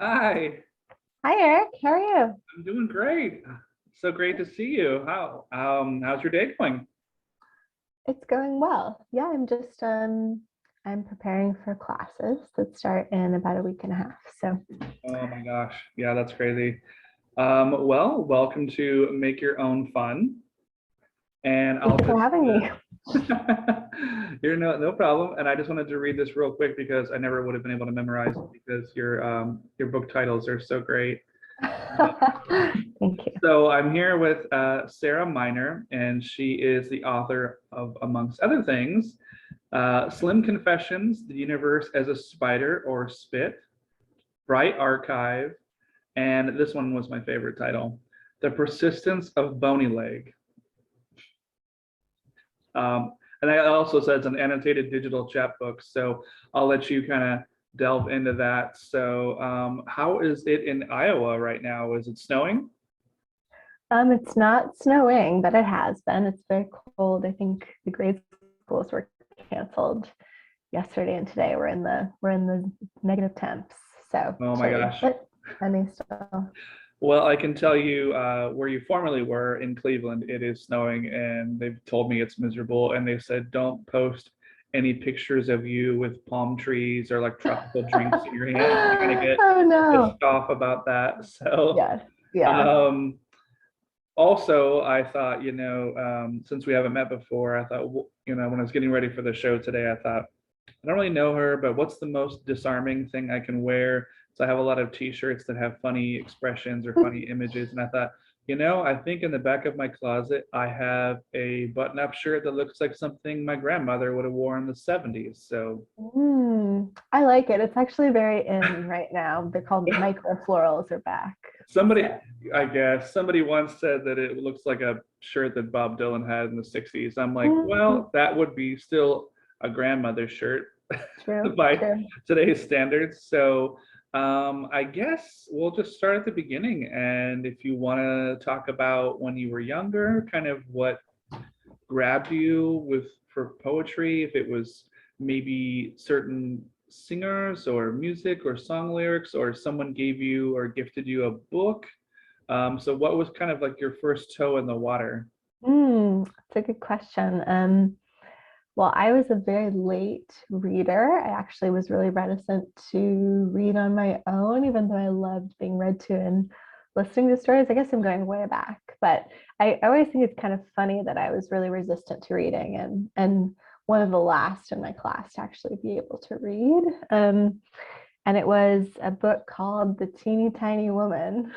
Hi, Hi Eric, how are you? I'm doing great. So great to see you. How's your day going? It's going well. Yeah, I'm preparing for classes that start in about a week and a half. So Oh my gosh, yeah, that's crazy. Well, welcome to Make Your Own Fun, and thank I'll you for just having me. you're no problem. And I just wanted to read this real quick because I never would have been able to memorize it because your book titles are so great. Uh, Thank you. So I'm here with Sarah Miner, and she is the author of, amongst other things, Slim Confessions, The Universe as a Spider or Spit, Bright Archive, and this one was my favorite title, The Persistence of Bony Leg. And I also said it's an annotated digital chapbook, so I'll let you kind of delve into that. So how is it in Iowa right now? Is it snowing? It's not snowing, but it has been. It's very cold. I think the grade schools were canceled yesterday and today. We're in the negative temps, so Oh my chilly, gosh. but sunny still. Well, I can tell you where you formerly were in Cleveland, it is snowing, and they've told me it's miserable. And they said, don't post any pictures of you with palm trees or like tropical drinks in your hand. You're going to get Oh no. pissed off about that. So, Yes. Yeah. um, also, I thought, since we haven't met before, I thought, when I was getting ready for the show today, I thought, I don't really know her, but what's the most disarming thing I can wear? So I have a lot of t-shirts that have funny expressions or funny images. And I thought, I think in the back of my closet, I have a button-up shirt that looks like something my grandmother would have worn in the 70s. So I like it. It's actually very in right now. They're called micro florals are back. somebody, So I guess, somebody once said that it looks like a shirt that Bob Dylan had in the 60s. I'm like, mm, well, that would be still a grandmother's shirt true, by true. today's standards. So I guess we'll just start at the beginning. And if you want to talk about when you were younger, kind of what grabbed you with for poetry, if it was maybe certain singers or music or song lyrics, or someone gave you or gifted you a book. So what was kind of like your first toe in the water? It's a good question. Well, I was a very late reader. I actually was really reticent to read on my own, even though I loved being read to and listening to stories. I guess I'm going way back, but I always think it's kind of funny that I was really resistant to reading and one of the last in my class to actually be able to read. And it was a book called The Teeny Tiny Woman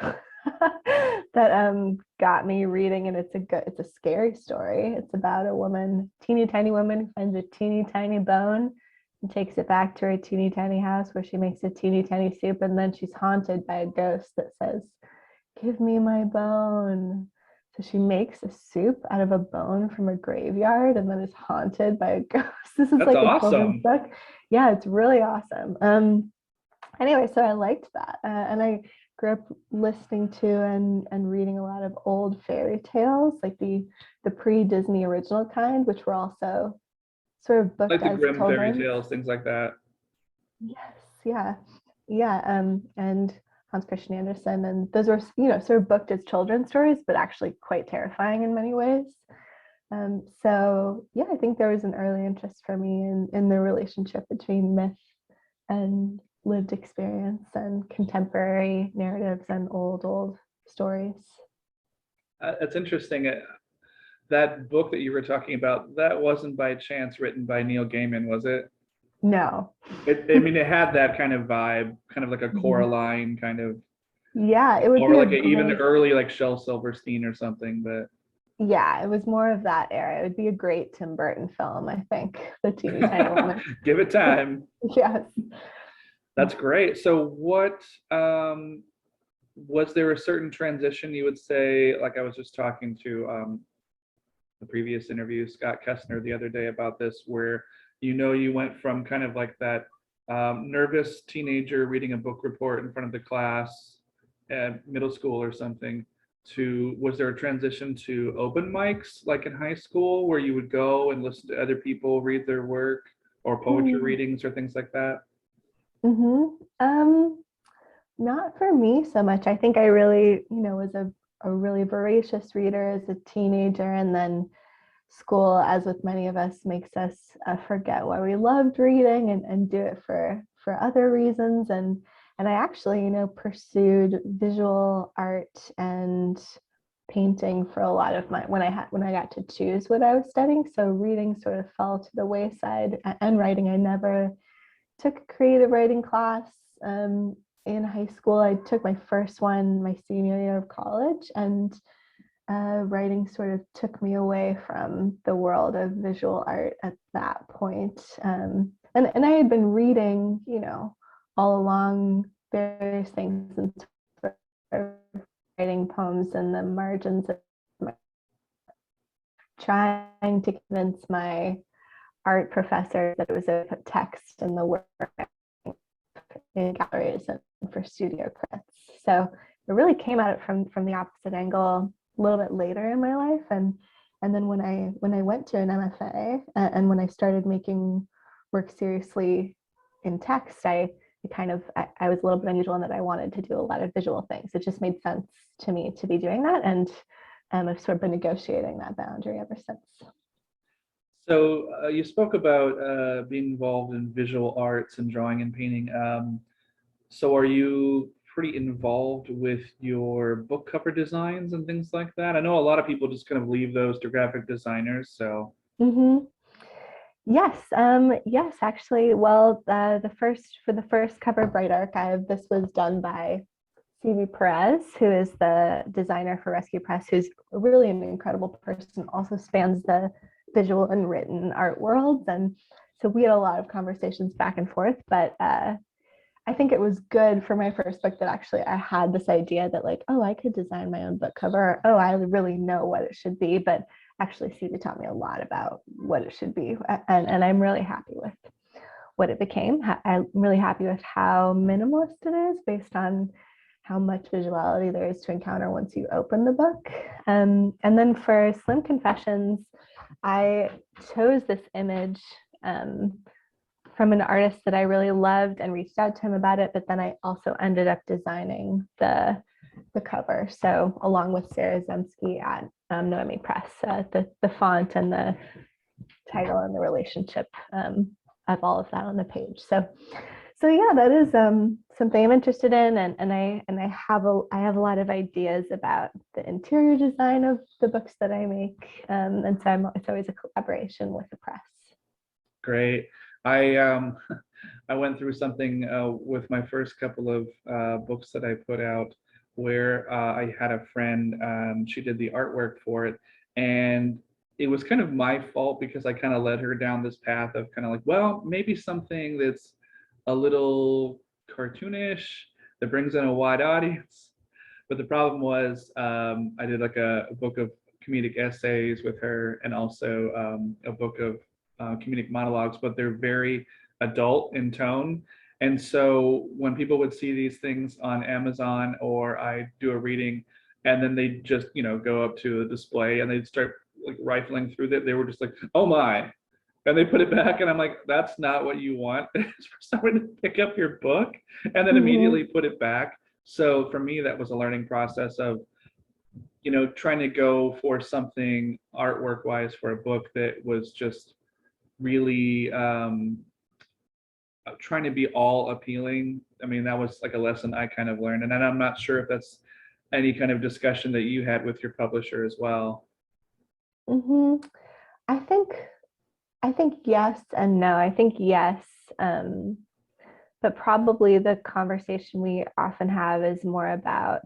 that got me reading, and it's a scary story. It's about a woman, teeny tiny woman, who finds a teeny tiny bone and takes it back to her teeny tiny house where she makes a teeny tiny soup, and then she's haunted by a ghost that says, "Give me my bone." So she makes a soup out of a bone from a graveyard and then is haunted by a ghost. This is That's like a children's awesome. book. Yeah, it's really awesome. Anyway, so I liked that, and I grew up listening to and reading a lot of old fairy tales, like the pre-Disney original kind, which were also sort of booked Like the as Grimm fairy children's. tales, things like that. Yes, yeah, yeah, and Hans Christian Andersen, and those were sort of booked as children's stories, but actually quite terrifying in many ways. So yeah, I think there was an early interest for me in the relationship between myth and lived experience and contemporary narratives and old stories. It's interesting. That book that you were talking about, that wasn't by chance written by Neil Gaiman, was it? No. I mean, it had that kind of vibe, kind of like a Coraline kind of, Yeah, it would or be a like even great, early like Shel Silverstein or something. But yeah, it was more of that era. It would be a great Tim Burton film, I think. The Teeny Tiny Woman. give it time. Yes. That's great. So what was there a certain transition you would say, like I was just talking to the previous interview, Scott Kessner, the other day about this, where you went from kind of like that nervous teenager reading a book report in front of the class at middle school or something, to was there a transition to open mics like in high school where you would go and listen to other people read their work or poetry Mm-hmm. readings or things like that? Not for me so much. I think I really, was a really voracious reader as a teenager, and then school, as with many of us, makes us forget why we loved reading and do it for other reasons. And I actually, pursued visual art and painting for a lot of my when I got to choose what I was studying. So reading sort of fell to the wayside, and writing. I never took a creative writing class in high school. I took my first one my senior year of college, and writing sort of took me away from the world of visual art at that point. And I had been reading, all along various things, and sort of writing poems in the margins of my, trying to convince my art professor that it was a text in the work in galleries and for studio credits. So it really came at it from the opposite angle a little bit later in my life. And then when I went to an MFA, and when I started making work seriously in text, I was a little bit unusual in that I wanted to do a lot of visual things. It just made sense to me to be doing that. And I've sort of been negotiating that boundary ever since. So you spoke about being involved in visual arts and drawing and painting. So are you pretty involved with your book cover designs and things like that? I know a lot of people just kind of leave those to graphic designers. So Mm-hmm. Yes, actually. Well, for the first cover of Bright Archive, this was done by Phoebe Perez, who is the designer for Rescue Press, who's really an incredible person, also spans the visual and written art worlds. And so we had a lot of conversations back and forth, but I think it was good for my first book that actually I had this idea that, like, oh, I could design my own book cover. Or, oh, I really know what it should be. But actually, Phoebe taught me a lot about what it should be. And I'm really happy with what it became. I'm really happy with how minimalist it is based on how much visuality there is to encounter once you open the book. And then for Slim Confessions, I chose this image from an artist that I really loved and reached out to him about it, but then I also ended up designing the cover. So along with Sarah Zemsky at Noemi Press, the font and the title and the relationship of all of that on the page. So yeah, that is something I'm interested in, and I have a lot of ideas about the interior design of the books that I make, and so it's always a collaboration with the press. great. I I went through something with my first couple of books that I put out, where I had a friend. She did the artwork for it, and it was kind of my fault because I kind of led her down this path of kind of like, well, maybe something that's a little cartoonish that brings in a wide audience. But the problem was, I did like a book of comedic essays with her, and also a book of comedic monologues, but they're very adult in tone. And so when people would see these things on Amazon, or I do a reading, and then they just, go up to the display and they'd start like rifling through that, they were just like, oh my. And they put it back, and I'm like, that's not what you want, is for someone to pick up your book and then Mm-hmm. immediately put it back. So for me, that was a learning process of, trying to go for something artwork wise for a book that was just really trying to be all appealing. I mean, that was like a lesson I kind of learned. And then I'm not sure if that's any kind of discussion that you had with your publisher as well. Mm-hmm. I think I think yes and no. I think yes, um, but probably the conversation we often have is more about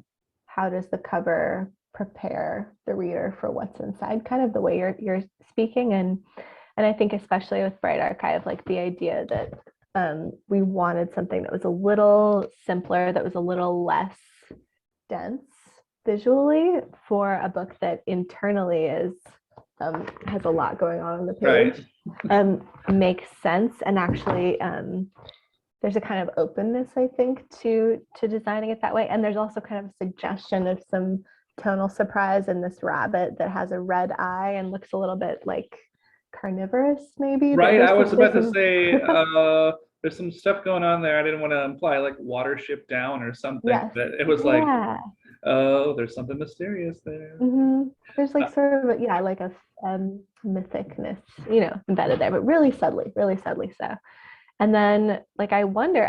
how does the cover prepare the reader for what's inside, kind of the way you're speaking. And I think especially with Bright Archive, like the idea that we wanted something that was a little simpler, that was a little less dense visually, for a book that internally is has a lot going on the Right. page, makes sense. And actually there's a kind of openness, I think, to designing it that way. And there's also kind of a suggestion of some tonal surprise in this rabbit that has a red eye and looks a little bit like carnivorous, maybe. Right. I was about There's to some say, there's some stuff going on there. I didn't want to imply like Watership Down or something, Yes. but it was like, Yeah. oh, there's something mysterious there. There's Uh, like sort of yeah, like a mythicness, embedded there, but really subtly so. And then like I wonder,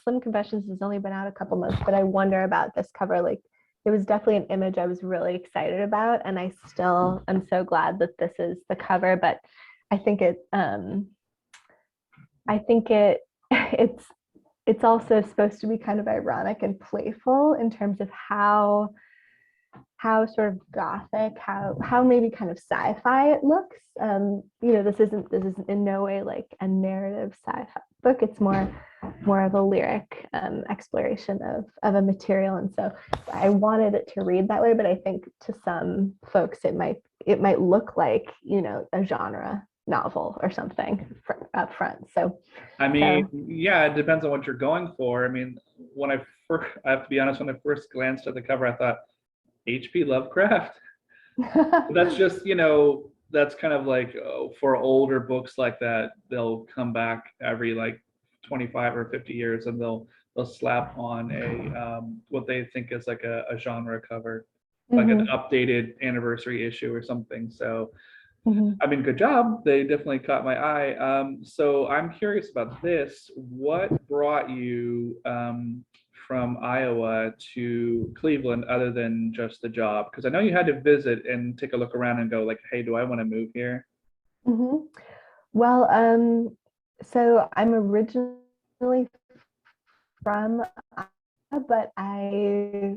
Slim Confessions has only been out a couple months, but I wonder about this cover. Like it was definitely an image I was really excited about, and I still am so glad that this is the cover. But I think it's it's also supposed to be kind of ironic and playful in terms of how sort of gothic, how maybe kind of sci-fi it looks. This isn't in no way like a narrative sci-fi book. It's more of a lyric exploration of a material, and so I wanted it to read that way. But I think to some folks it might look like a genre novel or something up front. So I mean, so yeah, it depends on what you're going for. I mean, I have to be honest, when I first glanced at the cover, I thought H.P. Lovecraft. That's just, that's kind of like for older books like that, they'll come back every like 25 or 50 years and they'll slap on a what they think is like a genre cover, like an Mhm, updated anniversary issue or something. So mhm. I mean, good job. They definitely caught my eye. So I'm curious about this. What brought you from Iowa to Cleveland other than just the job? Because I know you had to visit and take a look around and go like, hey, do I want to move here? Mhm. Well, so I'm originally from Iowa, but I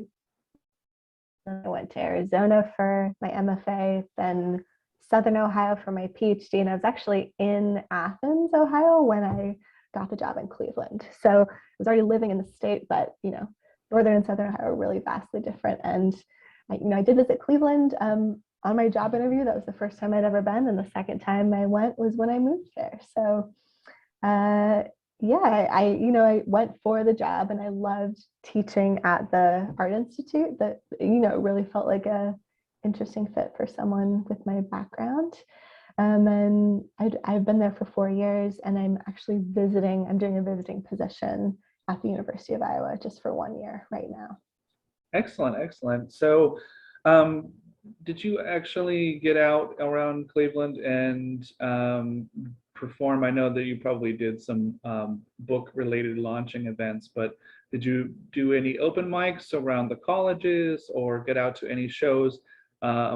went to Arizona for my MFA, then Southern Ohio for my PhD, and I was actually in Athens, Ohio, when I got the job in Cleveland. So I was already living in the state, but Northern and Southern Ohio are really vastly different. And I did visit Cleveland on my job interview. That was the first time I'd ever been, and the second time I went was when I moved there. So uh, yeah, I went for the job, and I loved teaching at the Art Institute. That really felt like a interesting fit for someone with my background. And I've been there for 4 years, and I'm actually visiting. I'm doing a visiting position at the University of Iowa just for 1 year right now. Excellent, excellent. So, um, did you actually get out around Cleveland and perform? I know that you probably did some book-related launching events, but did you do any open mics around the colleges or get out to any shows?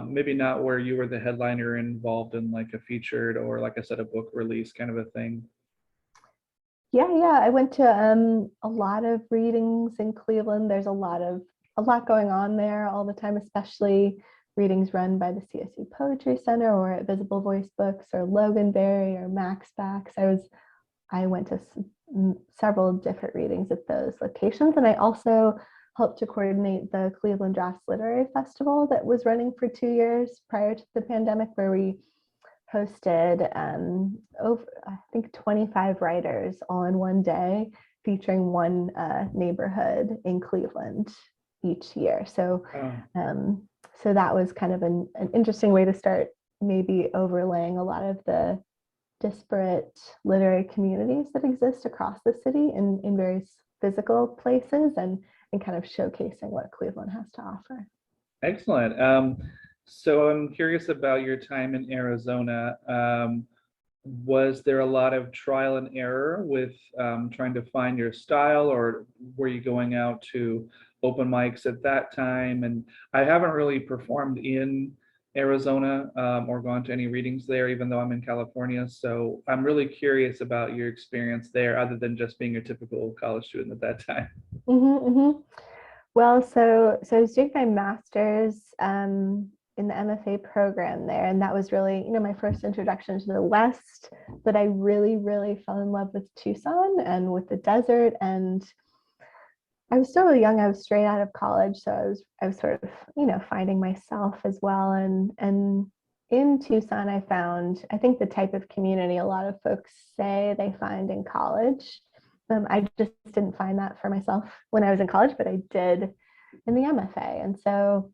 Maybe not where you were the headliner involved in like a featured or like I said, a book release kind of a thing. Yeah. I went to a lot of readings in Cleveland. There's a lot going on there all the time, especially readings run by the CSU Poetry Center or at Visible Voice Books or Loganberry or Max Backs. I went to several different readings at those locations, and I also helped to coordinate the Cleveland Drafts Literary Festival that was running for 2 years prior to the pandemic, where we hosted over, I think, 25 writers all in one day, featuring one neighborhood in Cleveland each year. So, Oh, so that was kind of an interesting way to start, maybe overlaying a lot of the disparate literary communities that exist across the city in various physical places, and kind of showcasing what Cleveland has to offer. excellent. So I'm curious about your time in Arizona. Was there a lot of trial and error with trying to find your style, or were you going out to open mics at that time? And I haven't really performed in Arizona or gone to any readings there, even though I'm in California. So I'm really curious about your experience there, other than just being a typical college student at that time. Mm-hmm, mm-hmm. Well, so I was doing my master's in the MFA program there, and that was really, my first introduction to the West. But I really, really fell in love with Tucson and with the desert. And I was still really young. I was straight out of college, so I was sort of, finding myself as well. And in Tucson, I think the type of community a lot of folks say they find in college. I just didn't find that for myself when I was in college, but I did in the MFA. And so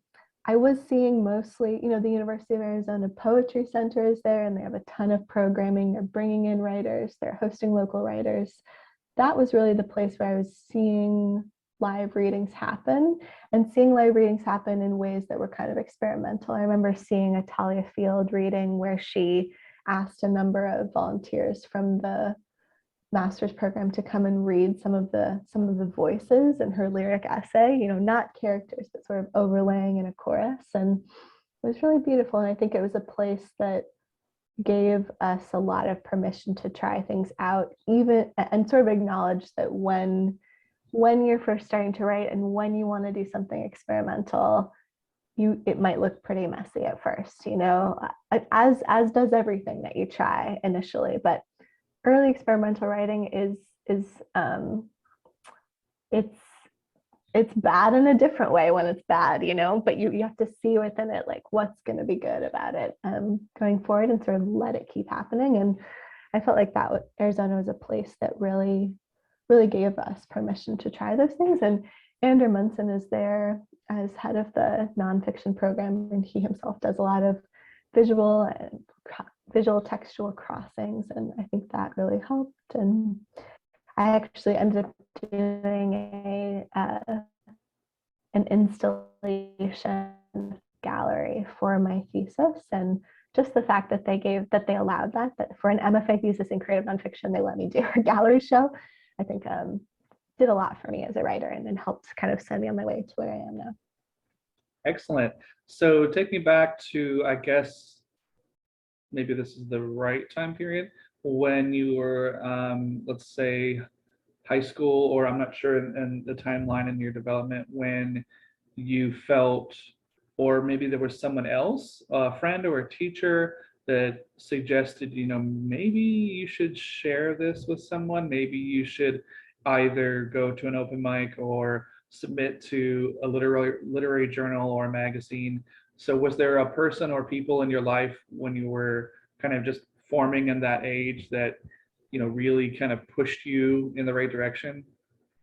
I was seeing mostly, the University of Arizona Poetry Center is there, and they have a ton of programming. They're bringing in writers, they're hosting local writers. that was really the place where I was seeing live readings happen, and seeing live readings happen in ways that were kind of experimental. I remember seeing a Talia Field reading where she asked a number of volunteers from the master's program to come and read some of the voices in her lyric essay, not characters, but sort of overlaying in a chorus. And it was really beautiful. And I think it was a place that gave us a lot of permission to try things out, even, and sort of acknowledge that when you're first starting to write and when you want to do something experimental, it might look pretty messy at first, as does everything that you try initially. But early experimental writing is it's it's bad in a different way when it's bad, but you have to see within it like what's going to be good about it going forward, and sort of let it keep happening. And I felt like that Arizona was a place that really gave us permission to try those things. And Andrew Munson is there as head of the nonfiction program, and he himself does a lot of visual textual crossings, and I think that really helped. And I actually ended up doing an installation gallery for my thesis, and just the fact that they allowed that for an MFA thesis in creative nonfiction, they let me do a gallery show, I think did a lot for me as a writer, and then helped kind of send me on my way to where I am now. Excellent. So take me back to, I guess, maybe this is the right time period, when you were, let's say, high school, or I'm not sure in the timeline in your development, when you felt, or maybe there was someone else, a friend or a teacher, that suggested, maybe you should share this with someone. Maybe you should either go to an open mic or submit to a literary journal or a magazine. So was there a person or people in your life when you were kind of just forming in that age that, really kind of pushed you in the right direction?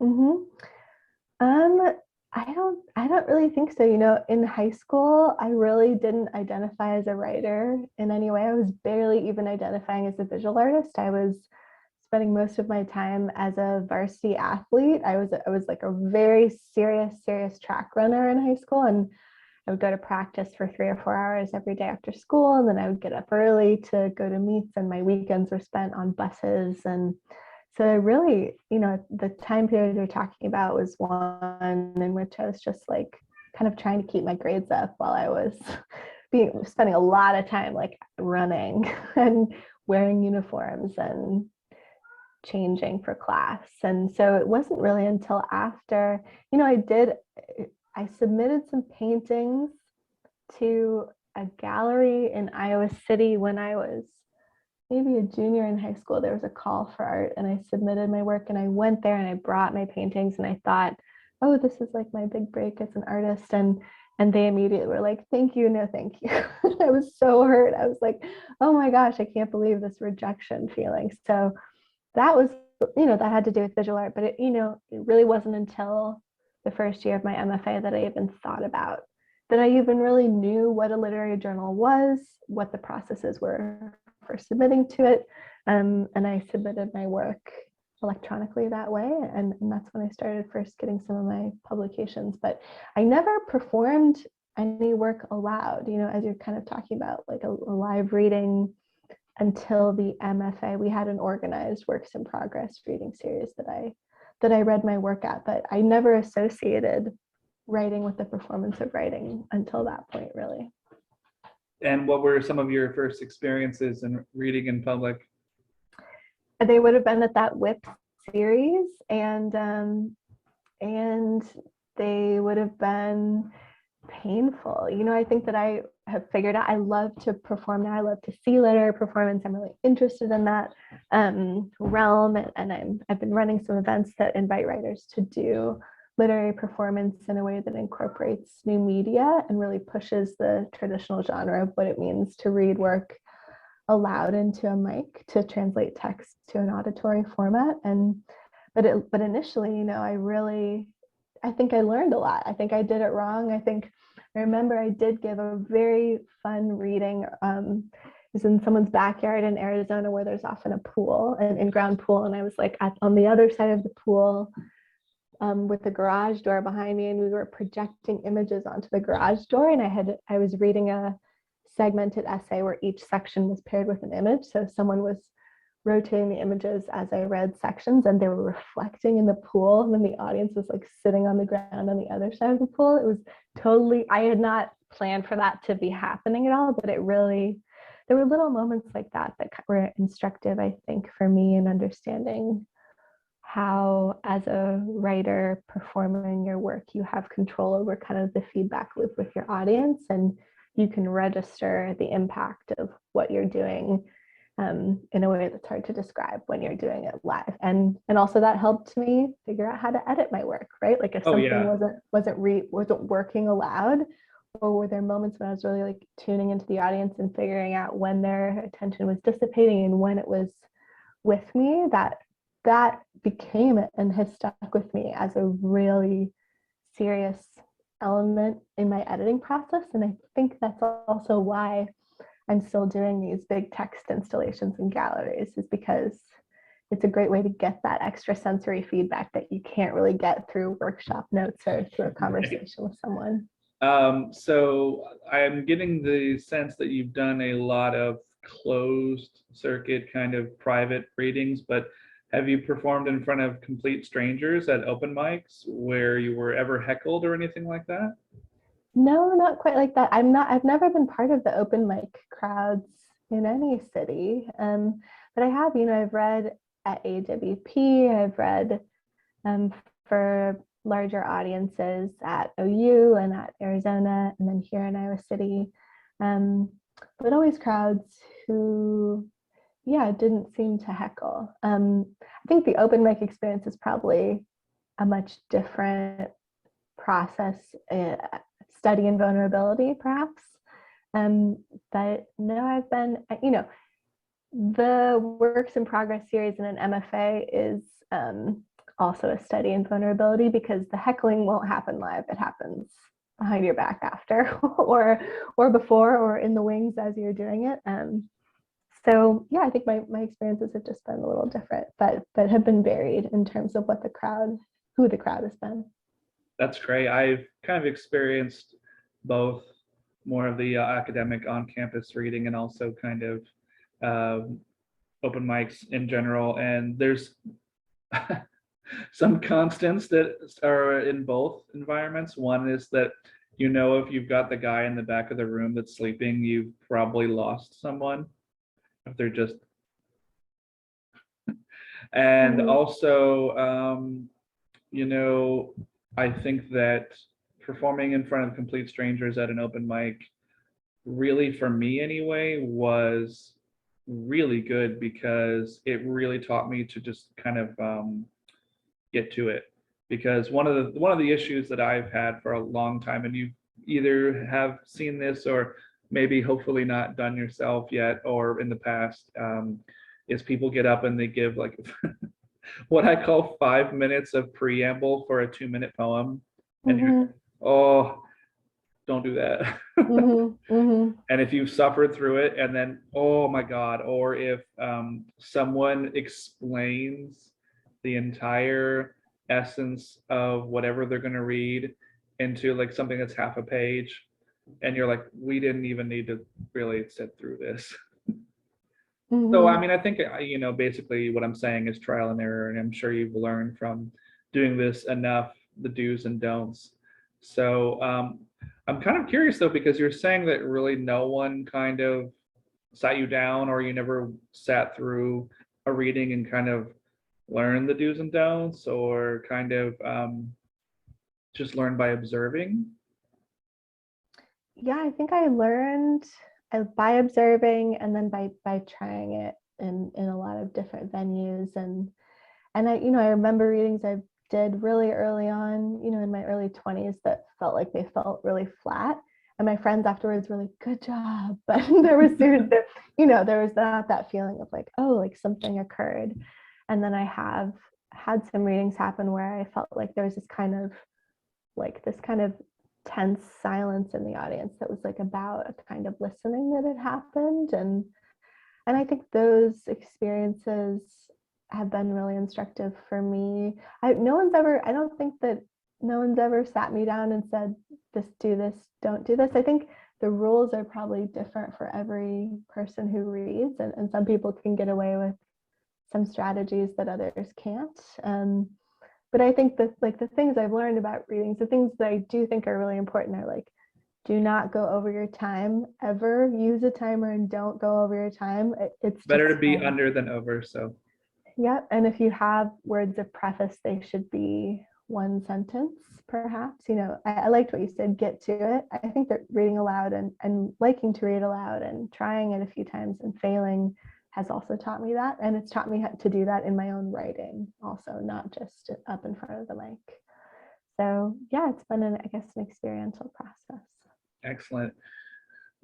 Mm-hmm. I don't really think so. In high school, I really didn't identify as a writer in any way. I was barely even identifying as a visual artist. I was spending most of my time as a varsity athlete. I was like a very serious track runner in high school, and I would go to practice for 3 or 4 hours every day after school, and then I would get up early to go to meets, and my weekends were spent on buses. And so I really, the time period you're talking about was one in which I was just like kind of trying to keep my grades up while I was spending a lot of time like running and wearing uniforms and changing for class. And so it wasn't really until after, I submitted some paintings to a gallery in Iowa City when I was maybe a junior in high school. There was a call for art, and I submitted my work, and I went there and I brought my paintings, and I thought, oh, this is like my big break as an artist. And they immediately were like, thank you, no thank you. I was so hurt. I was like, oh my gosh, I can't believe this rejection feeling. So that was, that had to do with visual art. But it really wasn't until the first year of my MFA that I even thought about, that I even really knew what a literary journal was, what the processes were for submitting to it. And I submitted my work electronically that way. And that's when I started first getting some of my publications. But I never performed any work aloud, as you're kind of talking about, like a live reading, until the MFA. We had an organized works in progress reading series that I read my work at, but I never associated writing with the performance of writing until that point, really. And what were some of your first experiences in reading in public? They would have been at that WIP series, and they would have been painful. I think that I have figured out I love to perform now. I love to see literary performance. I'm really interested in that realm, and I've been running some events that invite writers to do literary performance in a way that incorporates new media and really pushes the traditional genre of what it means to read work aloud into a mic, to translate text to an auditory format. But initially, I think I learned a lot. I think I did it wrong. I remember I did give a very fun reading was in someone's backyard in Arizona where there's often a pool, an in-ground pool. And I was like on the other side of the pool with the garage door behind me, and we were projecting images onto the garage door. And I was reading a segmented essay where each section was paired with an image. So someone was rotating the images as I read sections, and they were reflecting in the pool. And then the audience was like sitting on the ground on the other side of the pool. It was totally, I had not planned for that to be happening at all, but it really, there were little moments like that that were instructive, I think, for me in understanding how, as a writer performing your work, you have control over kind of the feedback loop with your audience, and you can register the impact of what you're doing in a way that's hard to describe when you're doing it live. And also that helped me figure out how to edit my work, right? Like if Oh something yeah. wasn't working aloud, or were there moments when I was really like tuning into the audience and figuring out when their attention was dissipating and when it was with me, that became it and has stuck with me as a really serious element in my editing process. And I think that's also why I'm still doing these big text installations in galleries, is because it's a great way to get that extra sensory feedback that you can't really get through workshop notes or through a conversation with someone. So I'm getting the sense that you've done a lot of closed circuit kind of private readings, but have you performed in front of complete strangers at open mics where you were ever heckled or anything like that? No, not quite like that. I've never been part of the open mic crowds in any city. But I have, I've read at AWP, I've read um, for larger audiences at OU and at Arizona, and then here in Iowa City. But always crowds who, yeah, didn't seem to heckle. I think the open mic experience is probably a much different process, study in vulnerability, perhaps. But no, I've been, the Works in Progress series in an MFA is also a study in vulnerability, because the heckling won't happen live. It happens behind your back after or before or in the wings as you're doing it. So yeah, I think my experiences have just been a little different, but have been varied in terms of who the crowd has been. That's great. I've kind of experienced both more of the academic on-campus reading and also kind of open mics in general. And there's some constants that are in both environments. One is that if you've got the guy in the back of the room that's sleeping, you've probably lost someone if they're just. And also, I think that performing in front of complete strangers at an open mic, really for me anyway, was really good because it really taught me to just kind of get to it. Because one of the issues that I've had for a long time, and you either have seen this or maybe hopefully not done yourself yet or in the past, is people get up and they give like what I call 5 minutes of preamble for a 2-minute poem. And you're, oh, don't do that. And if you've suffered through it, and then, oh my God, or if someone explains the entire essence of whatever they're going to read into like something that's half a page, and you're like, we didn't even need to really sit through this. So, I mean, I think, basically what I'm saying is trial and error, and I'm sure you've learned from doing this enough, the do's and don'ts. So, I'm kind of curious though, because you're saying that really no one kind of sat you down, or you never sat through a reading and kind of learned the do's and don'ts, or kind of just learned by observing. Yeah, I think I learned by observing, and then by trying it in a lot of different venues. And I remember readings I did really early on, in my early 20s, that felt like they felt really flat. And my friends afterwards were like, good job. But there was not that feeling of like, oh, like something occurred. And then I have had some readings happen where I felt like there was this kind of tense silence in the audience that was like about a kind of listening that had happened. And And I think those experiences have been really instructive for me. I don't think that no one's ever sat me down and said, this, do this, don't do this. I think the rules are probably different for every person who reads, and some people can get away with some strategies that others can't. But I think that like the things I've learned about reading, the things that I do think are really important are like, do not go over your time ever. Use a timer and don't go over your time. It's Better just to be under than over. So yeah. And if you have words of preface, they should be one sentence, perhaps. I liked what you said, get to it. I think that reading aloud and liking to read aloud and trying it a few times and failing has also taught me that. And it's taught me how to do that in my own writing also, not just up in front of the mic. So yeah, it's been an experiential process. excellent.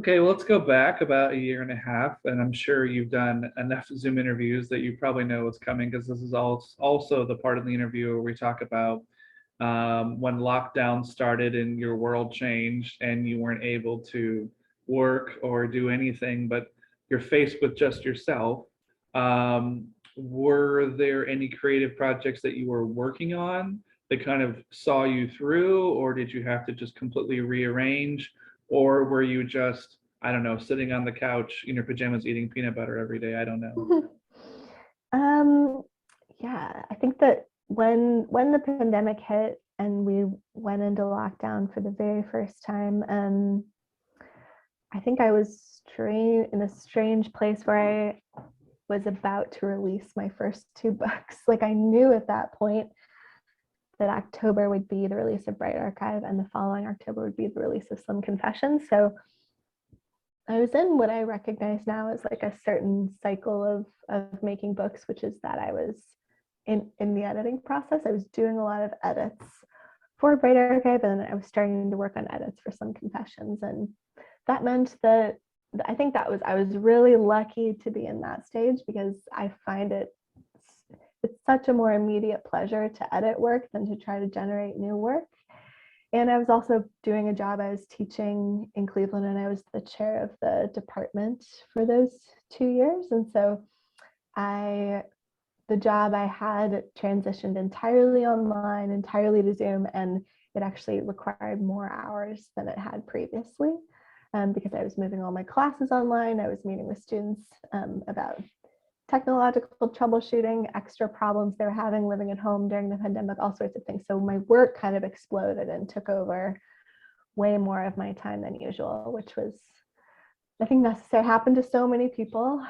Okay, well, let's go back about a year and a half, and I'm sure you've done enough Zoom interviews that you probably know what's coming, because this is also the part of the interview where we talk about when lockdown started and your world changed and you weren't able to work or do anything, but you're faced with just yourself. Were there any creative projects that you were working on that kind of saw you through, or did you have to just completely rearrange? Or were you just, I don't know, sitting on the couch in your pajamas eating peanut butter every day? I don't know. Yeah, I think that when the pandemic hit and we went into lockdown for the very first time, I think I was in a strange place where I was about to release my first two books. Like I knew at that point that October would be the release of Bright Archive and the following October would be the release of Slim Confessions. So I was in what I recognize now as like a certain cycle of making books, which is that I was in the editing process. I was doing a lot of edits for Bright Archive, and I was starting to work on edits for Slim Confessions. And that meant that I think I was really lucky to be in that stage, because I find it's such a more immediate pleasure to edit work than to try to generate new work. And I was also doing a job. I was teaching in Cleveland, and I was the chair of the department for those 2 years. And so the job I had transitioned entirely online, entirely to Zoom, and it actually required more hours than it had previously, because I was moving all my classes online. I was meeting with students about technological troubleshooting, extra problems they were having living at home during the pandemic, all sorts of things. So my work kind of exploded and took over way more of my time than usual, which was, I think, necessary. Happened to so many people.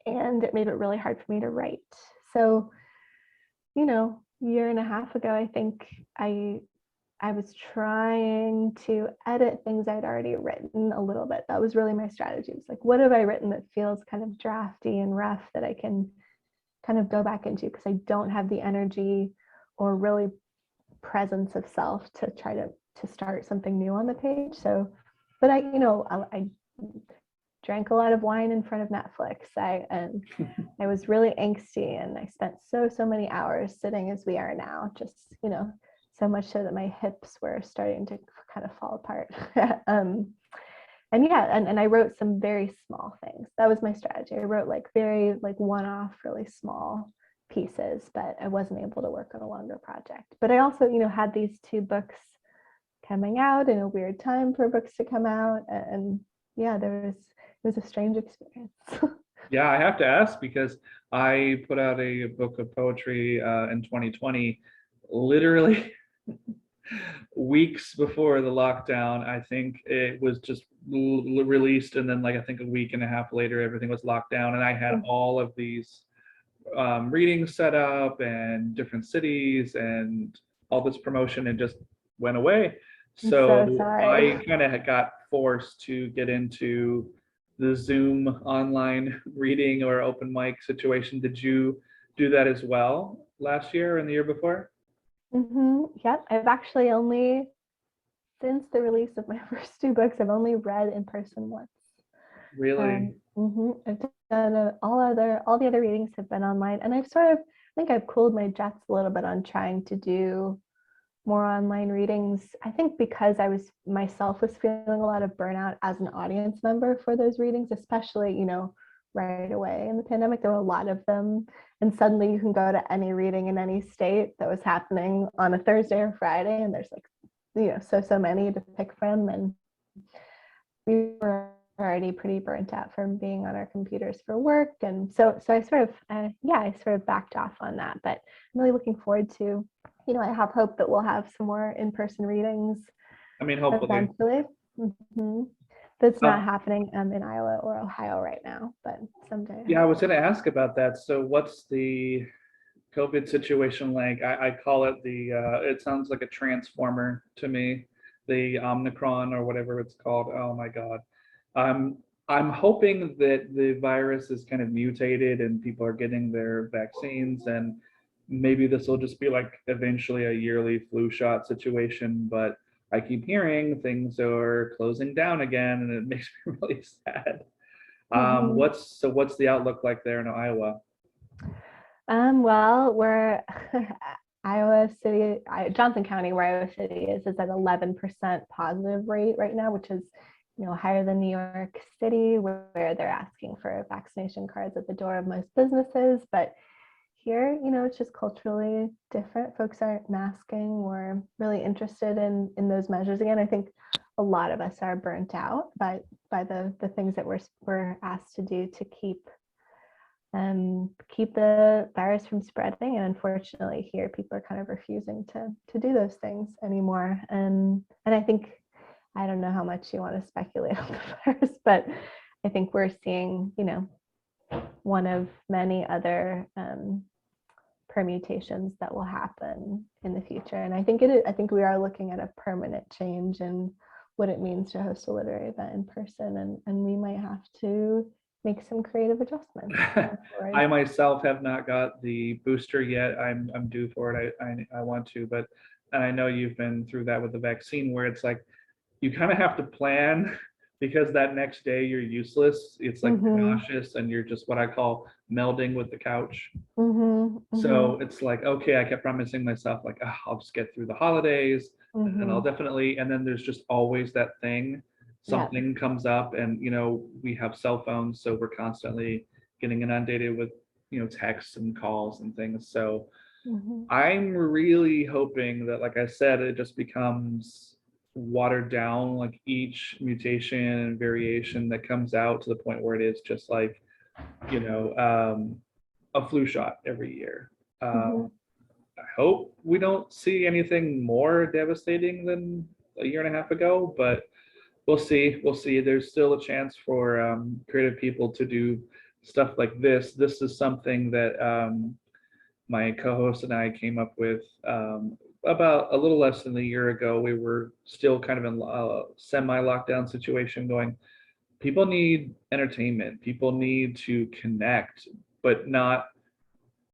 And it made it really hard for me to write. So, year and a half ago, I think I was trying to edit things I'd already written a little bit. That was really my strategy. It was like, what have I written that feels kind of drafty and rough that I can kind of go back into, because I don't have the energy or really presence of self to try to start something new on the page. So, but I drank a lot of wine in front of Netflix. I was really angsty, and I spent so many hours sitting as we are now, just, so much so that my hips were starting to kind of fall apart. And I wrote some very small things. That was my strategy. I wrote very one-off, really small pieces, but I wasn't able to work on a longer project. But I also, had these two books coming out in a weird time for books to come out. And yeah, it was a strange experience. Yeah, I have to ask, because I put out a book of poetry in 2020, literally weeks before the lockdown. I think it was just released, and then I think a week and a half later, everything was locked down, and I had all of these readings set up and different cities and all this promotion, and just went away. So I kind of got forced to get into the Zoom online reading or open mic situation. Did you do that as well last year and the year before? Yep. I've actually only, since the release of my first two books, I've only read in person once. Really? I've done all the other readings have been online, and I think I've cooled my jets a little bit on trying to do more online readings. I think because I was myself was feeling a lot of burnout as an audience member for those readings, especially, right away in the pandemic, there were a lot of them. And suddenly you can go to any reading in any state that was happening on a Thursday or Friday, and there's like, so many to pick from. And we were already pretty burnt out from being on our computers for work. And so I sort of, I sort of backed off on that. But I'm really looking forward to, I have hope that we'll have some more in-person readings I mean, hopefully. eventually. Mm-hmm. That's not Um, happening in Iowa or Ohio right now, but someday. yeah, I was going to ask about that. So what's the COVID situation like? I call it it sounds like a transformer to me, the Omicron or whatever it's called. Oh my God. I'm I'm hoping that the virus is kind of mutated and people are getting their vaccines, and maybe this will just be like eventually a yearly flu shot situation. But I keep hearing things are closing down again, and it makes me really sad. Mm-hmm. What's the outlook like there in Iowa? Well, we're Iowa City, Johnson County, where Iowa City is at 11% positive rate right now, which is, higher than New York City, where they're asking for vaccination cards at the door of most businesses. But here, it's just culturally different. Folks aren't masking. We're really interested in those measures. Again, I think a lot of us are burnt out by the things that we're asked to do to keep the virus from spreading. And unfortunately here people are kind of refusing to do those things anymore. And I think, I don't know how much you want to speculate on the virus, but I think we're seeing, one of many other permutations that will happen in the future. And I think we are looking at a permanent change in what it means to host a literary event in person, and we might have to make some creative adjustments. I myself have not got the booster yet. I'm due for it. I want to, but and I know you've been through that with the vaccine where it's like you kind of have to plan because that next day you're useless. It's like nauseous and you're just what I call melding with the couch. So it's like, okay, I kept promising myself, like, oh, I'll just get through the holidays and I'll definitely, and then there's just always that thing, something comes up and, we have cell phones, so we're constantly getting inundated with, texts and calls and things. So I'm really hoping that, like I said, it just becomes watered down, like each mutation and variation that comes out to the point where it is just like, you know, um, a flu shot every year. I hope we don't see anything more devastating than a year and a half ago, but we'll see. We'll see. There's still a chance for creative people to do stuff like this. This is something that my co-host and I came up with about a little less than a year ago. We were still kind of in a semi-lockdown situation going, people need entertainment. People need to connect, but not,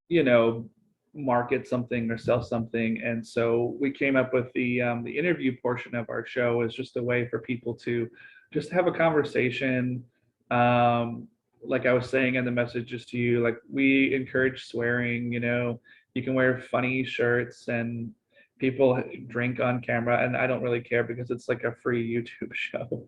you know, market something or sell something. And so we came up with the interview portion of our show as just a way for people to just have a conversation. Like I was saying in the messages to you, like we encourage swearing, you can wear funny shirts and people drink on camera, and I don't really care because it's like a free YouTube show.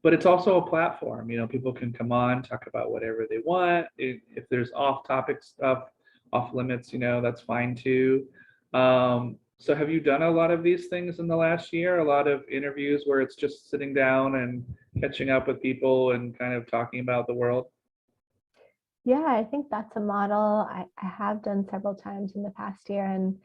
But it's also a platform, people can come on, talk about whatever they want. If there's off topic stuff, off limits, that's fine too. So have you done a lot of these things in the last year? A lot of interviews where it's just sitting down and catching up with people and kind of talking about the world? Yeah, I think that's a model I have done several times in the past year. And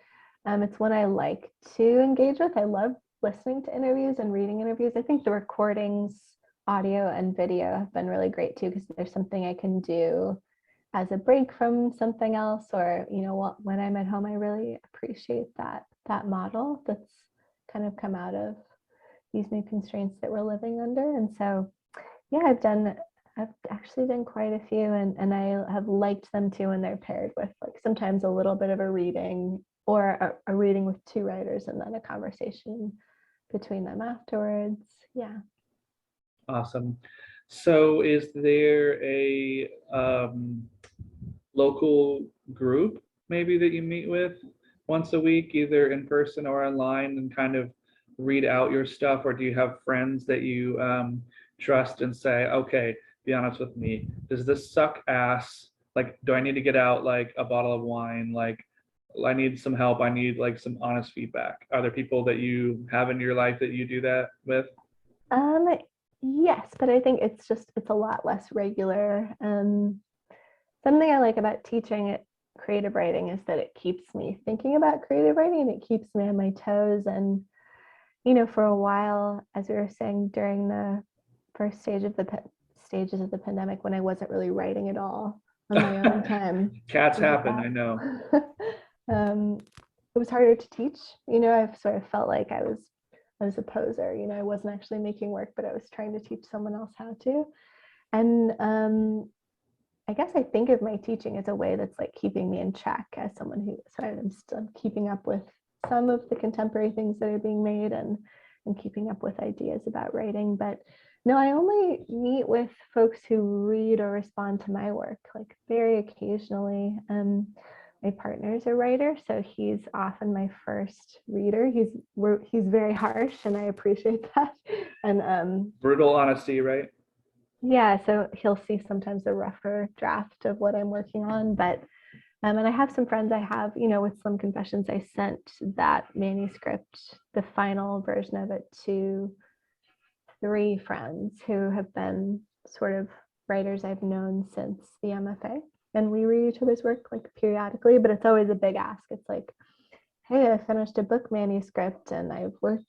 it's one I like to engage with. I love listening to interviews and reading interviews. I think the recordings, audio and video, have been really great too, because there's something I can do as a break from something else, or when I'm at home. I really appreciate that model that's kind of come out of these new constraints that we're living under. And so yeah, I've actually done quite a few, and I have liked them too when they're paired with like sometimes a little bit of a reading, or a reading with two writers and then a conversation between them afterwards. Yeah. Awesome. So is there a local group maybe that you meet with, once a week, either in person or online, and kind of read out your stuff? Or do you have friends that you trust and say, okay, be honest with me, does this suck ass? Like, do I need to get out like a bottle of wine? Like, I need some help. I need like some honest feedback. Are there people that you have in your life that you do that with? Um, yes, but I think it's a lot less regular. Something I like about teaching it creative writing is that it keeps me thinking about creative writing and it keeps me on my toes. And for a while, as we were saying, during the first stages of the pandemic, when I wasn't really writing at all on my own time, Cats happen, I know. um, it was harder to teach. I've sort of felt like I was a poser. I wasn't actually making work, but I was trying to teach someone else how to. And I guess I think of my teaching as a way that's like keeping me in check as someone who, so I'm still keeping up with some of the contemporary things that are being made and keeping up with ideas about writing. But no, I only meet with folks who read or respond to my work, like very occasionally. My partner's a writer, so he's often my first reader. He's very harsh, and I appreciate that. And Brutal honesty, right? yeah, so he'll see sometimes a rougher draft of what I'm working on, but and I have some friends I have, with Slim Confessions, I sent that manuscript, the final version of it, to 3 friends who have been sort of writers I've known since the MFA. And we read each other's work like periodically, but it's always a big ask. It's like, hey, I finished a book manuscript and I've worked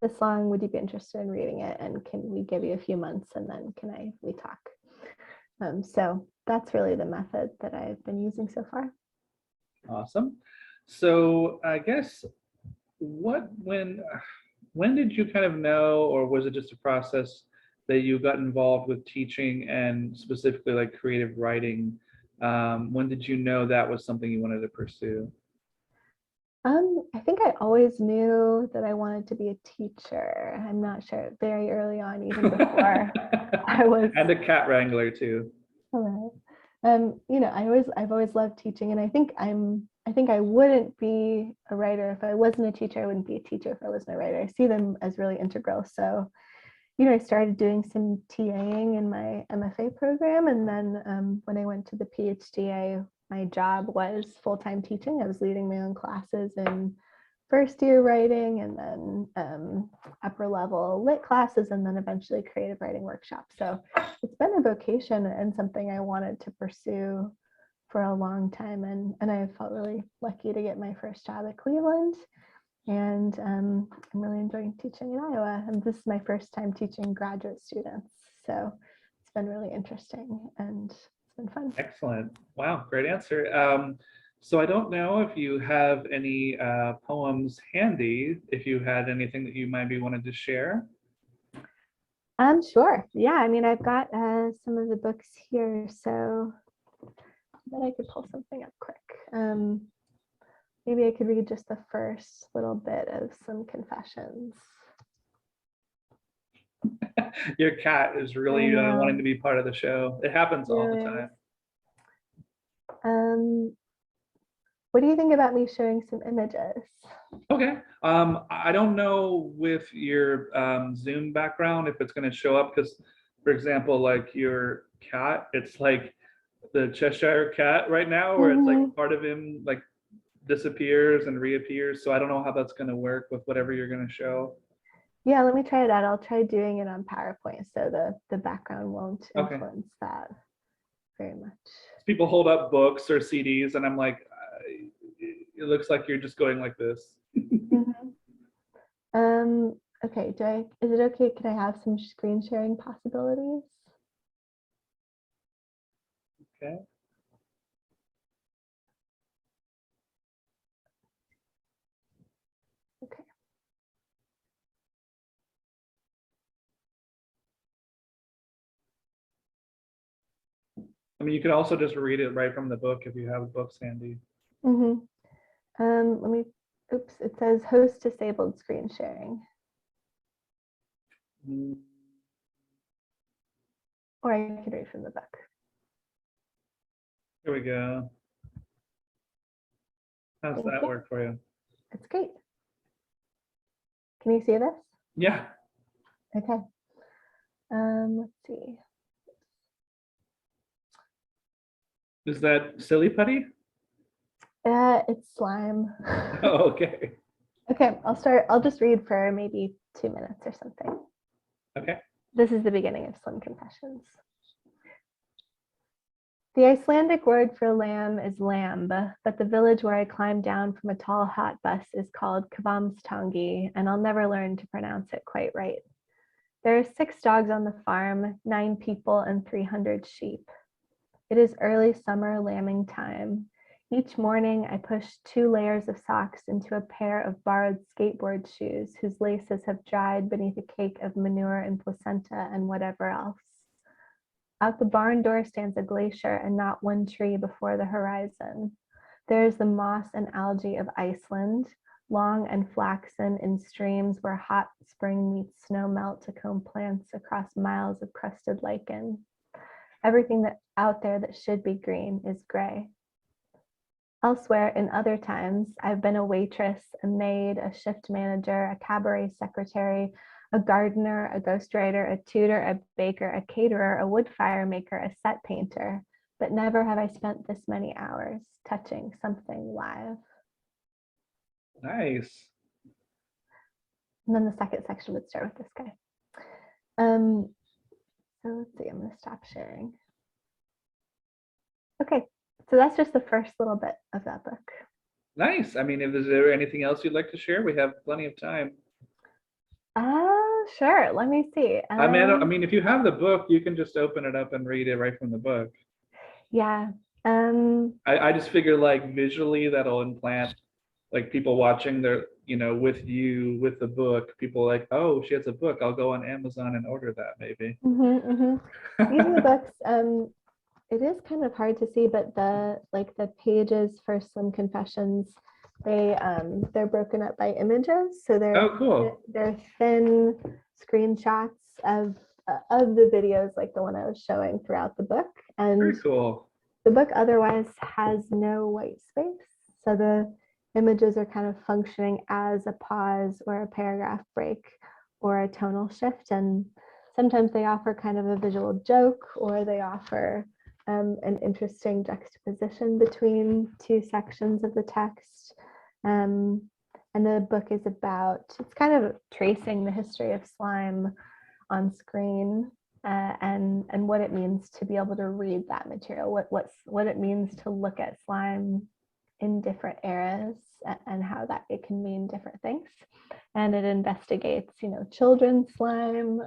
this long. Would you be interested in reading it? And can we give you a few months and then we talk? So that's really the method that I've been using so far. Awesome. So I guess when did you kind of know, or was it just a process that you got involved with teaching and specifically like creative writing? When did you know that was something you wanted to pursue? I think I always knew that I wanted to be a teacher. I'm not sure, very early on, even before I was. And a cat wrangler too. Hello. I've always loved teaching, and I think I wouldn't be a writer if I wasn't a teacher. I wouldn't be a teacher if I wasn't a writer. I see them as really integral. So, I started doing some TAing in my MFA program, and then when I went to the PhD, my job was full-time teaching. I was leading my own classes in first year writing, and then upper level lit classes, and then eventually creative writing workshops. So it's been a vocation and something I wanted to pursue for a long time. And I felt really lucky to get my first job at Cleveland. And I'm really enjoying teaching in Iowa. And this is my first time teaching graduate students. So it's been really interesting and it's been fun. Excellent. Wow, great answer. So I don't know if you have any poems handy, if you had anything that you maybe wanted to share. Sure. Yeah, I mean, I've got some of the books here, so but I could pull something up quick. Maybe I could read just the first little bit of some confessions. Your cat is really wanting to be part of the show. It happens all the time. What do you think about me showing some images? Okay. I don't know with your Zoom background if it's going to show up because, for example, like your cat, it's like the Cheshire cat right now, where it's like part of him like disappears and reappears. So I don't know how that's going to work with whatever you're going to show. Yeah, let me try it out. I'll try doing it on PowerPoint so the background won't influence that very much. People hold up books or CDs, and I'm like, it looks like you're just going like this. Okay, is it okay? Can I have some screen sharing possibilities? Okay. Okay. I mean, you could also just read it right from the book if you have books handy. Let me, oops, it says host disabled screen sharing. Or I could read from the book. Here we go. How's Thank that you. work for you? It's great. Can you see this? Yeah. Okay. Let's see. Is that silly putty? It's slime. Oh, okay. Okay, I'll start. I'll just read for maybe 2 minutes or something. Okay. This is the beginning of Slim Confessions. The Icelandic word for lamb is lamb, but the village where I climbed down from a tall hot bus is called Kvamstangi, and I'll never learn to pronounce it quite right. There are 6 dogs on the farm, 9 people, and 300 sheep. It is early summer lambing time. Each morning, I push 2 layers of socks into a pair of borrowed skateboard shoes whose laces have dried beneath a cake of manure and placenta and whatever else. Out the barn door stands a glacier and not one tree before the horizon. There is the moss and algae of Iceland, long and flaxen in streams where hot spring meets snow melt to comb plants across miles of crusted lichen. Everything that out there that should be green is gray. Elsewhere, in other times, I've been a waitress, a maid, a shift manager, a cabaret secretary, a gardener, a ghostwriter, a tutor, a baker, a caterer, a wood fire maker, a set painter, but never have I spent this many hours touching something live. Nice. And then the second section would start with this guy. So let's see, I'm going to stop sharing. Okay, so that's just the first little bit of that book. Nice. I mean, if is there anything else you'd like to share? We have plenty of time. Sure. Let me see. I mean, if you have the book, you can just open it up and read it right from the book. Yeah. I just figure like visually that'll implant like people watching their, with you with the book, people like, oh, she has a book. I'll go on Amazon and order that maybe. These are the books. It is kind of hard to see, but the pages for Slim Confessions, they're broken up by images, so Oh, cool. they're thin screenshots of the videos, like the one I was showing throughout the book, and Very cool. the book otherwise has no white space, so the images are kind of functioning as a pause or a paragraph break or a tonal shift, and sometimes they offer kind of a visual joke, or they offer an interesting juxtaposition between 2 sections of the text. And the book is it's kind of tracing the history of slime on screen, and what it means to be able to read that material, what it means to look at slime in different eras, and how that it can mean different things. And it investigates, children's slime,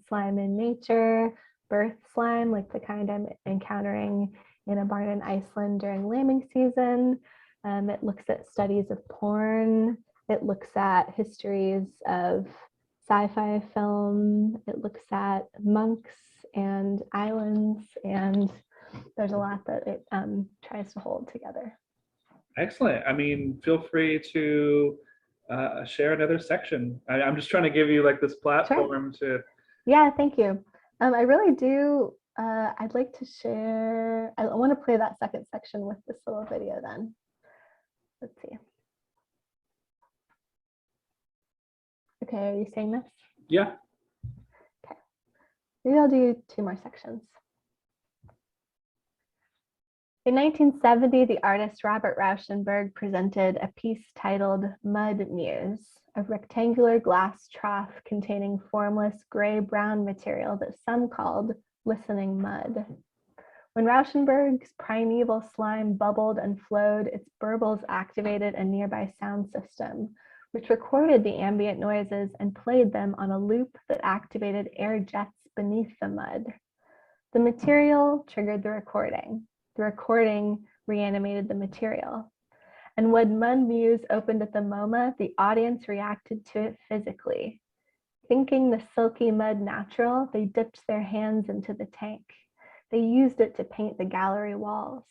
slime in nature, birth slime, like the kind I'm encountering in a barn in Iceland during lambing season. It looks at studies of porn. It looks at histories of sci-fi film. It looks at monks and islands, and there's a lot that it tries to hold together. Excellent. I mean, feel free to share another section. I'm just trying to give you like this platform to. Yeah, thank you. I really do. I'd like to share. I want to play that second section with this little video then. Let's see. Okay, are you seeing this? Yeah. Okay. Maybe I'll do 2 more sections. In 1970, the artist Robert Rauschenberg presented a piece titled Mud Muse, a rectangular glass trough containing formless gray-brown material that some called listening mud. When Rauschenberg's primeval slime bubbled and flowed, its burbles activated a nearby sound system, which recorded the ambient noises and played them on a loop that activated air jets beneath the mud. The material triggered the recording. The recording reanimated the material. And when Mud Muse opened at the MoMA, the audience reacted to it physically. Thinking the silky mud natural, they dipped their hands into the tank. They used it to paint the gallery walls.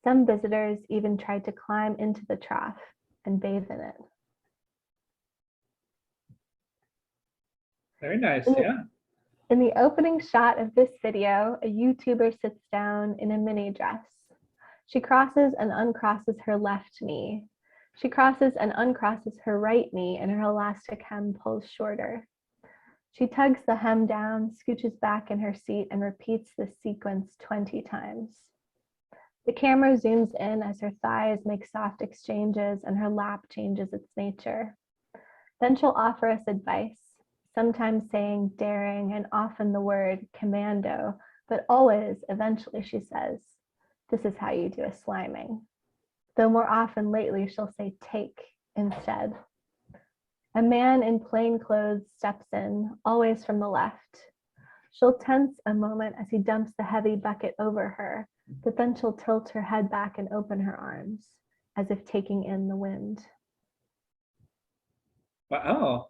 Some visitors even tried to climb into the trough and bathe in it. Very nice, yeah. In the opening shot of this video, a YouTuber sits down in a mini dress. She crosses and uncrosses her left knee. She crosses and uncrosses her right knee, and her elastic hem pulls shorter. She tugs the hem down, scooches back in her seat, and repeats this sequence 20 times. The camera zooms in as her thighs make soft exchanges and her lap changes its nature. Then she'll offer us advice, sometimes saying daring and often the word commando, but always, eventually, she says, this is how you do a sliming. Though more often lately, she'll say take instead. A man in plain clothes steps in, always from the left. She'll tense a moment as he dumps the heavy bucket over her, but then she'll tilt her head back and open her arms, as if taking in the wind. Wow.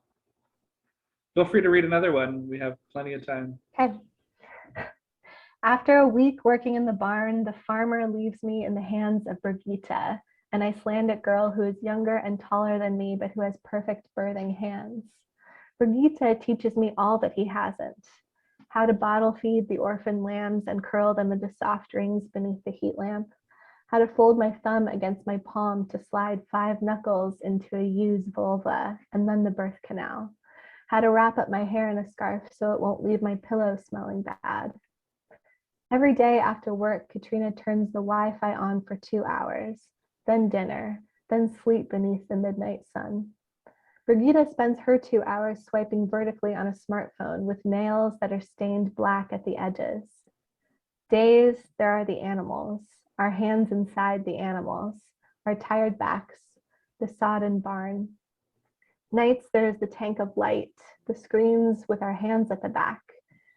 Feel free to read another one. We have plenty of time. Okay. After a week working in the barn, the farmer leaves me in the hands of Brigitte, an Icelandic girl who is younger and taller than me, but who has perfect birthing hands. Brigitte teaches me all that he hasn't: how to bottle feed the orphan lambs and curl them into soft rings beneath the heat lamp, how to fold my thumb against my palm to slide 5 knuckles into a ewe's vulva and then the birth canal, how to wrap up my hair in a scarf so it won't leave my pillow smelling bad. Every day after work, Katrina turns the Wi-Fi on for 2 hours, then dinner, then sleep beneath the midnight sun. Brigitte spends her 2 hours swiping vertically on a smartphone with nails that are stained black at the edges. Days, there are the animals, our hands inside the animals, our tired backs, the sodden barn. Nights, there's the tank of light, the screens with our hands at the back,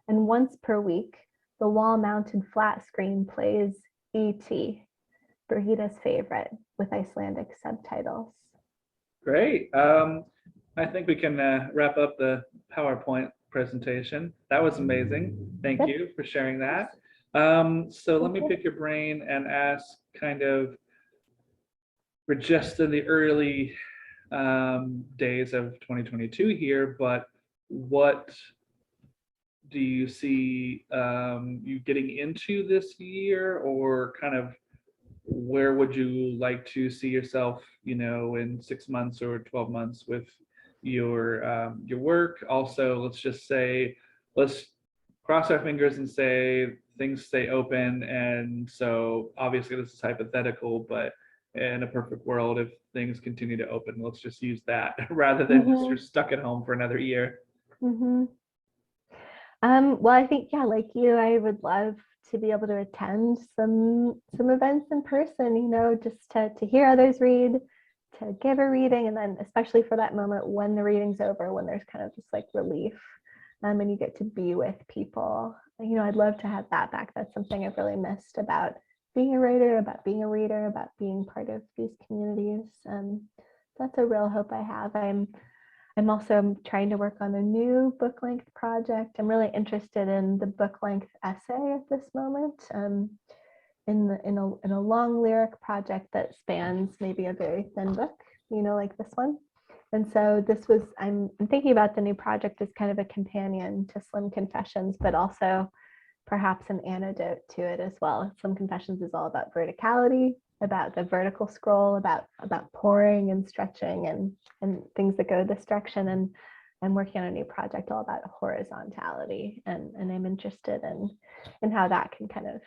and once per week, the wall-mounted flat screen plays E.T., Brigitte's favorite, with Icelandic subtitles. Great. I think we can wrap up the PowerPoint presentation. That was amazing. Thank you for sharing that. So let me pick your brain and ask kind of, we're just in the early days of 2022 here, but what do you see you getting into this year, or kind of where would you like to see yourself, in 6 months or 12 months with your work? Also, let's cross our fingers and say things stay open. And so obviously this is hypothetical, but in a perfect world, if things continue to open, let's just use that rather than just you're stuck at home for another year. Well, I think, yeah, like you, I would love to be able to attend some events in person, just to hear others read, to give a reading, and then especially for that moment when the reading's over, when there's kind of just like relief, and you get to be with people. I'd love to have that back. That's something I've really missed about being a writer, about being a reader, about being part of these communities. That's a real hope I have. I'm also trying to work on a new book-length project. I'm really interested in the book-length essay at this moment, in a long lyric project that spans maybe a very thin book, like this one. And so I'm thinking about the new project as kind of a companion to Slim Confessions, but also perhaps an antidote to it as well. Slim Confessions is all about verticality, about the vertical scroll, about pouring and stretching and things that go this direction. And I'm working on a new project all about horizontality, and I'm interested in how that can kind of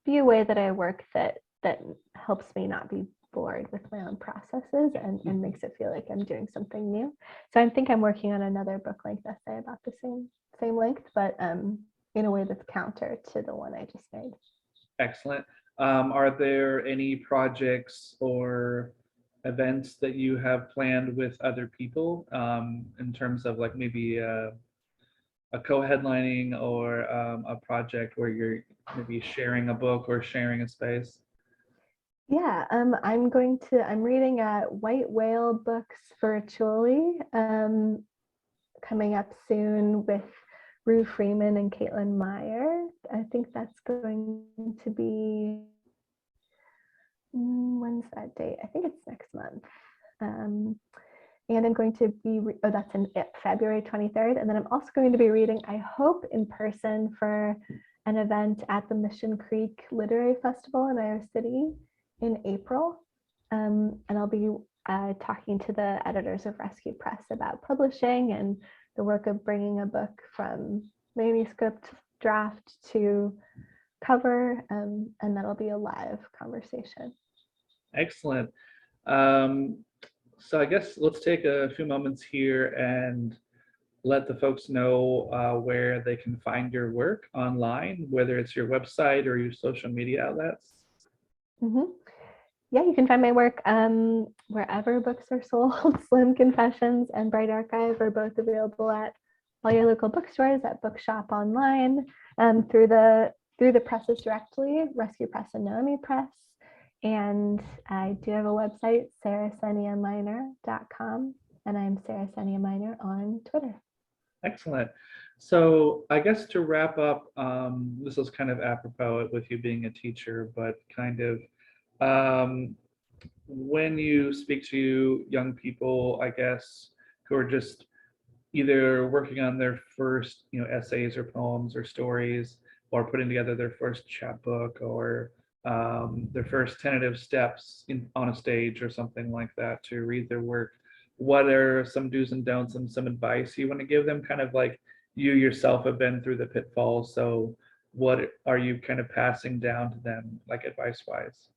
be a way that I work that helps me not be bored with my own processes and makes it feel like I'm doing something new. So I think I'm working on another book-length essay about the same length, but in a way that's counter to the one I just made. Excellent. Are there any projects or events that you have planned with other people, in terms of like maybe a co-headlining or a project where you're maybe sharing a book or sharing a space? Yeah, I'm reading White Whale books virtually, coming up soon with Rue Freeman and Caitlin Meyer. I think that's going to be, when's that date? I think it's next month. And I'm going to be, that's in February 23rd. And then I'm also going to be reading, I hope in person, for an event at the Mission Creek Literary Festival in Iowa City in April. And I'll be talking to the editors of Rescue Press about publishing and the work of bringing a book from manuscript draft to cover, and that'll be a live conversation. Excellent. So I guess let's take a few moments here and let the folks know where they can find your work online, whether it's your website or your social media outlets. Mm-hmm. Yeah, you can find my work wherever books are sold. Slim Confessions and Bright Archive are both available at all your local bookstores, at Bookshop Online, through the presses directly, Rescue Press and Noemi Press. And I do have a website, sarahseniaminor.com, and I'm Sarah Senia Minor on Twitter. Excellent. So I guess to wrap up, this is kind of apropos with you being a teacher, but kind of when you speak to young people, I guess, who are just either working on their first, essays or poems or stories, or putting together their first chapbook, or their first tentative steps on a stage or something like that to read their work, what are some do's and don'ts and some advice you want to give them, kind of like you yourself have been through the pitfalls? So what are you kind of passing down to them, like advice wise?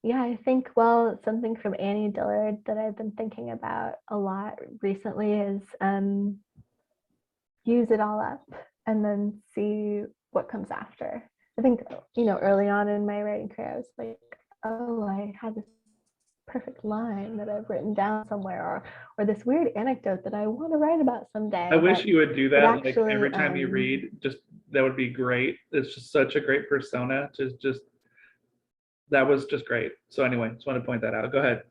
Yeah, I think, well, something from Annie Dillard that I've been thinking about a lot recently is use it all up and then see what comes after. I think, early on in my writing career, I was like, oh, I had this perfect line that I've written down somewhere, or this weird anecdote that I want to write about someday. I wish you would do that, actually, like every time you read, just that would be great. It's just such a great persona. Just that was just great. So anyway, just want to point that out. Go ahead.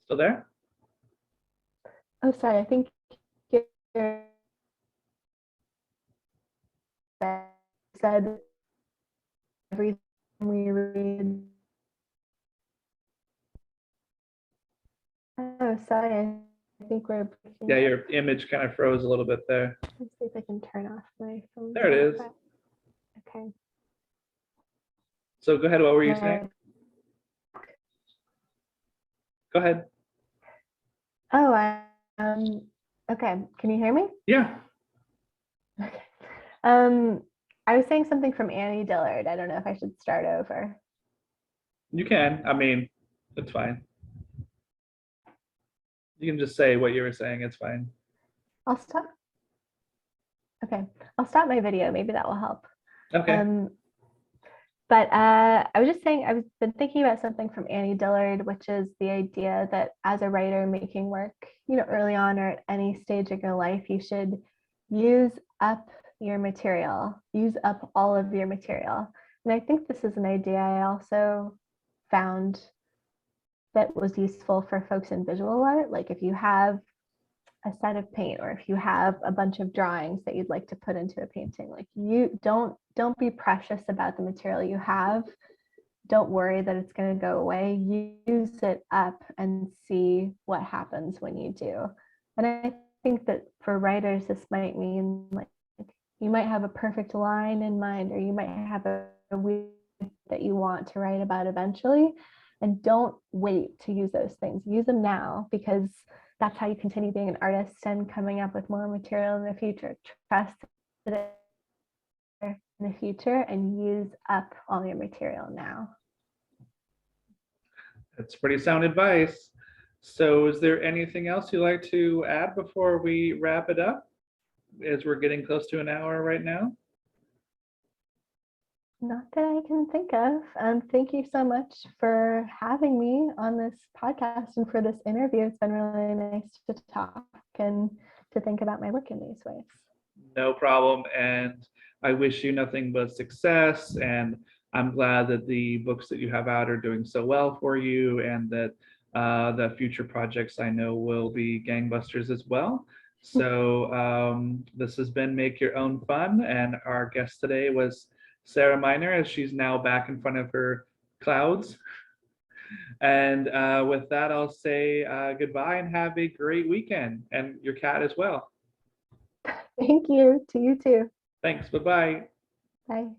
Still there? Oh, sorry. I think you said every time we read. Oh, sorry. I think we're breaking. Yeah, your image kind of froze a little bit there. Let's see if I can turn off my phone. There it is. Okay. So go ahead. What were you saying? Go ahead. Oh, okay. Can you hear me? Yeah. Okay. I was saying something from Annie Dillard. I don't know if I should start over. You can. I mean, it's fine. You can just say what you were saying. It's fine. I'll stop. Okay. I'll stop my video. Maybe that will help. Okay. But I was just saying, I've been thinking about something from Annie Dillard, which is the idea that as a writer making work, early on or at any stage of your life, you should use up your material, use up all of your material. And I think this is an idea I also found that was useful for folks in visual art. Like if you have a set of paint, or if you have a bunch of drawings that you'd like to put into a painting, like you don't be precious about the material you have. Don't worry that it's going to go away. Use it up and see what happens when you do. And I think that for writers, this might mean like you might have a perfect line in mind, or you might have a week that you want to write about eventually. And don't wait to use those things. Use them now, because that's how you continue being an artist and coming up with more material in the future. Trust it in the future and use up all your material now. That's pretty sound advice. So is there anything else you'd like to add before we wrap it up, as we're getting close to an hour right now? Not that I can think of. Thank you so much for having me on this podcast and for this interview. It's been really nice to talk and to think about my work in these ways. No problem. And I wish you nothing but success. And I'm glad that the books that you have out are doing so well for you, and that the future projects I know will be gangbusters as well. So this has been Make Your Own Fun. And our guest today was Sarah Miner, as she's now back in front of her clouds. And with that, I'll say goodbye and have a great weekend, and your cat as well. Thank you. To you too. Thanks. Bye-bye. Bye.